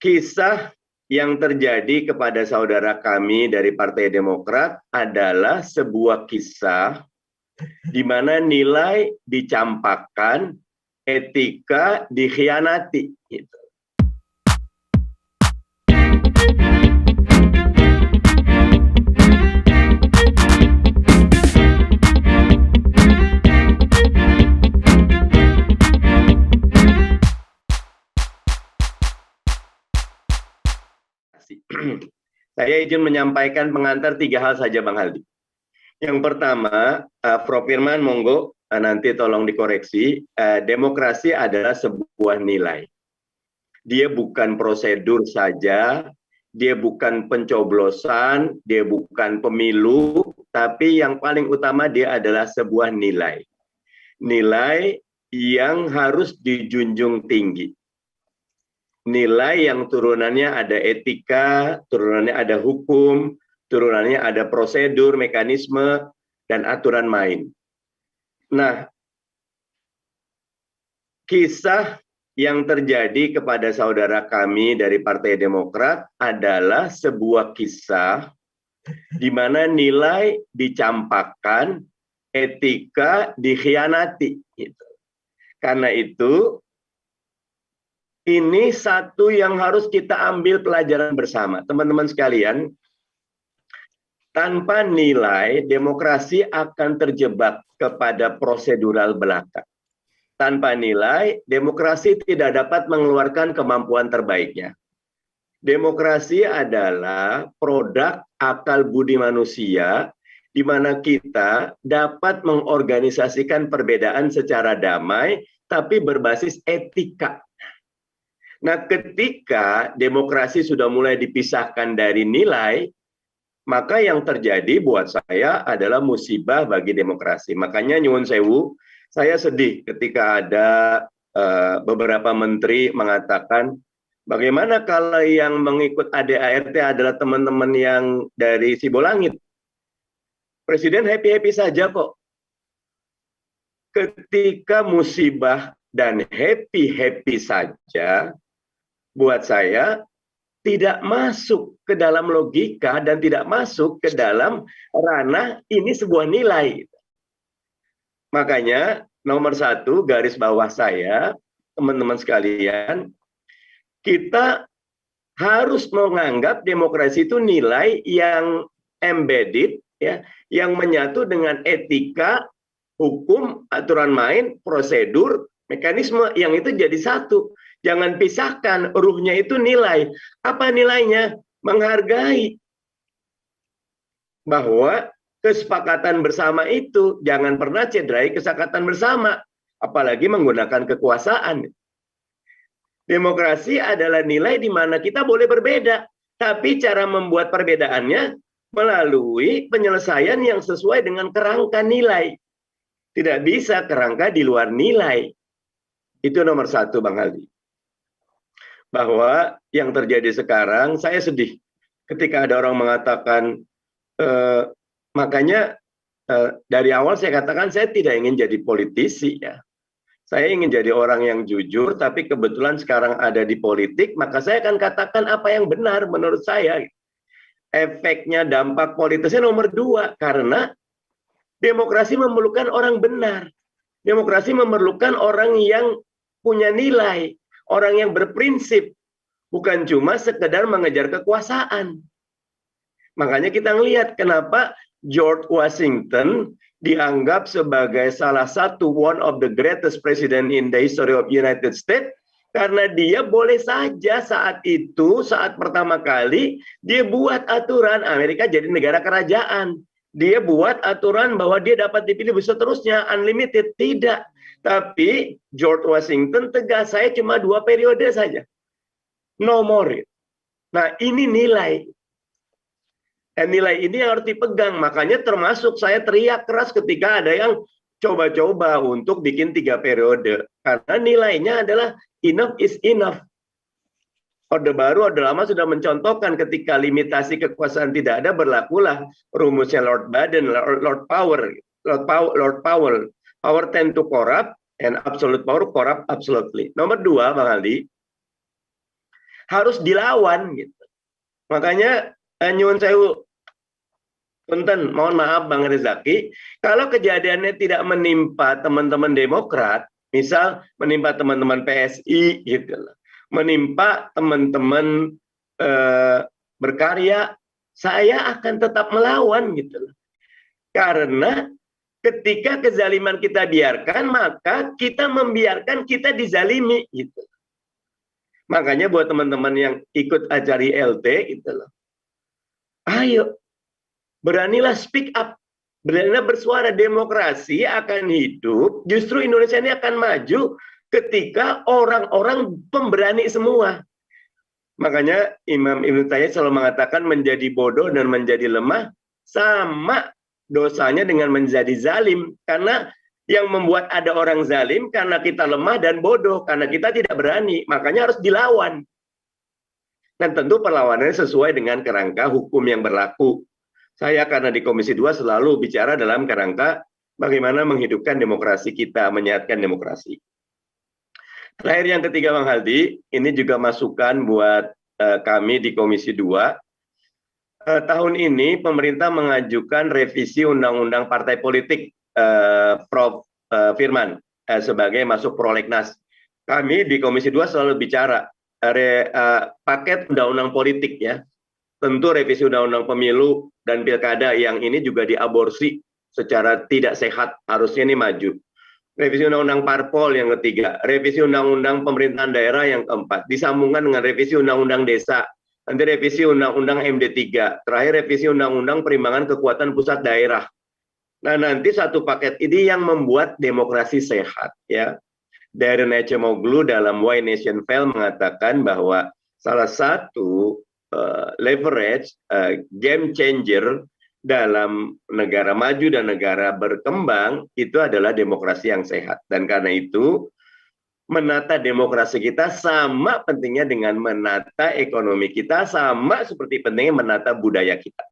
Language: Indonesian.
Kisah yang terjadi kepada saudara kami dari Partai Demokrat adalah sebuah kisah di mana nilai dicampakkan, etika dikhianati. Gitu. Saya izin menyampaikan pengantar 3 hal saja Bang Haldi. Yang pertama, Prof. Firman monggo nanti tolong dikoreksi, demokrasi adalah sebuah nilai. Dia bukan prosedur saja, dia bukan pencoblosan, dia bukan pemilu, tapi yang paling utama dia adalah sebuah nilai. Nilai yang harus dijunjung tinggi. Nilai yang turunannya ada etika, turunannya ada hukum, turunannya ada prosedur, mekanisme, dan aturan main. Nah, kisah yang terjadi kepada saudara kami dari Partai Demokrat adalah sebuah kisah di mana nilai dicampakkan, etika dikhianati. Gitu. Karena itu, ini satu yang harus kita ambil pelajaran bersama. Teman-teman sekalian, tanpa nilai, demokrasi akan terjebak kepada prosedural belaka. Tanpa nilai, demokrasi tidak dapat mengeluarkan kemampuan terbaiknya. Demokrasi adalah produk akal budi manusia, di mana kita dapat mengorganisasikan perbedaan secara damai, tapi berbasis etika. Nah, ketika demokrasi sudah mulai dipisahkan dari nilai, maka yang terjadi buat saya adalah musibah bagi demokrasi. Makanya nyuwun sewu, saya sedih ketika ada beberapa menteri mengatakan, bagaimana kalau yang mengikut ADART adalah teman-teman yang dari Sibolangit? Presiden happy-happy saja kok. Ketika musibah dan happy-happy saja, buat saya tidak masuk ke dalam logika dan tidak masuk ke dalam ranah ini sebuah nilai. Makanya nomor 1 garis bawah saya, teman-teman sekalian, kita harus menganggap demokrasi itu nilai yang embedded, ya, yang menyatu dengan etika, hukum, aturan main, prosedur, mekanisme, yang itu jadi satu. Jangan pisahkan, ruhnya itu nilai. Apa nilainya? Menghargai. Bahwa kesepakatan bersama itu jangan pernah cederai kesepakatan bersama. Apalagi menggunakan kekuasaan. Demokrasi adalah nilai di mana kita boleh berbeda. Tapi cara membuat perbedaannya melalui penyelesaian yang sesuai dengan kerangka nilai. Tidak bisa kerangka di luar nilai. Itu nomor 1, Bang Haldi. Bahwa yang terjadi sekarang, saya sedih ketika ada orang mengatakan, makanya dari awal saya katakan saya tidak ingin jadi politisi ya. Saya ingin jadi orang yang jujur, tapi kebetulan sekarang ada di politik, maka saya akan katakan apa yang benar menurut saya. Efeknya, dampak politisnya nomor 2, karena demokrasi memerlukan orang benar. Demokrasi memerlukan orang yang punya nilai. Orang yang berprinsip, bukan cuma sekedar mengejar kekuasaan. Makanya kita ngelihat kenapa George Washington dianggap sebagai salah satu one of the greatest president in the history of United States, karena dia boleh saja saat itu, saat pertama kali, dia buat aturan Amerika jadi negara kerajaan. Dia buat aturan bahwa dia dapat dipilih seterusnya, unlimited. Tidak. Tapi George Washington tegas, saya cuma 2 periode saja. No more. Nah, ini nilai. Dan nilai ini harus dipegang. Makanya termasuk saya teriak keras ketika ada yang coba-coba untuk bikin 3 periode. Karena nilainya adalah enough is enough. Orde Baru, Orde Lama sudah mencontohkan ketika limitasi kekuasaan tidak ada, berlakulah rumusnya Lord Baden, Lord Powell. Power tend to corrupt, and absolute power corrupt absolutely. Nomor 2, Bang Aldi, harus dilawan gitu. Makanya nyuwun sewu, punten, mohon maaf Bang Rezaki, kalau kejadiannya tidak menimpa teman-teman Demokrat, misal menimpa teman-teman PSI gitu loh, menimpa teman-teman berkarya, saya akan tetap melawan gitu loh. Karena ketika kezaliman kita biarkan, maka kita membiarkan kita dizalimi gitu. Makanya buat teman-teman yang ikut acara LT gitu loh, ayo beranilah speak up, beranilah bersuara. Demokrasi akan hidup, justru Indonesia ini akan maju ketika orang-orang pemberani semua. Makanya Imam Ibnu Taimiyah selalu mengatakan menjadi bodoh dan menjadi lemah sama dosanya dengan menjadi zalim. Karena yang membuat ada orang zalim karena kita lemah dan bodoh, karena kita tidak berani, makanya harus dilawan. Dan tentu perlawanannya sesuai dengan kerangka hukum yang berlaku. Saya karena di Komisi 2 selalu bicara dalam kerangka bagaimana menghidupkan demokrasi kita, menyehatkan demokrasi. Terakhir yang ketiga Bang Haldi, ini juga masukan buat kami di Komisi 2. Tahun ini pemerintah mengajukan revisi Undang-Undang Partai Politik, Prof. Firman, sebagai masuk prolegnas. Kami di Komisi 2 selalu bicara paket undang-undang politik ya. Tentu revisi Undang-Undang Pemilu dan Pilkada yang ini juga diaborsi secara tidak sehat, harusnya ini maju. Revisi Undang-Undang Parpol yang ketiga, revisi Undang-Undang Pemerintahan Daerah yang keempat, disambungkan dengan revisi Undang-Undang Desa, nanti revisi Undang-Undang MD3, terakhir revisi Undang-Undang Perimbangan Kekuatan Pusat Daerah. Nah, nanti satu paket ini yang membuat demokrasi sehat ya. Darren Acemoglu dalam Why Nation Fail mengatakan bahwa salah satu leverage, game changer dalam negara maju dan negara berkembang itu adalah demokrasi yang sehat. Dan karena itu menata demokrasi kita sama pentingnya dengan menata ekonomi kita, sama seperti pentingnya menata budaya kita.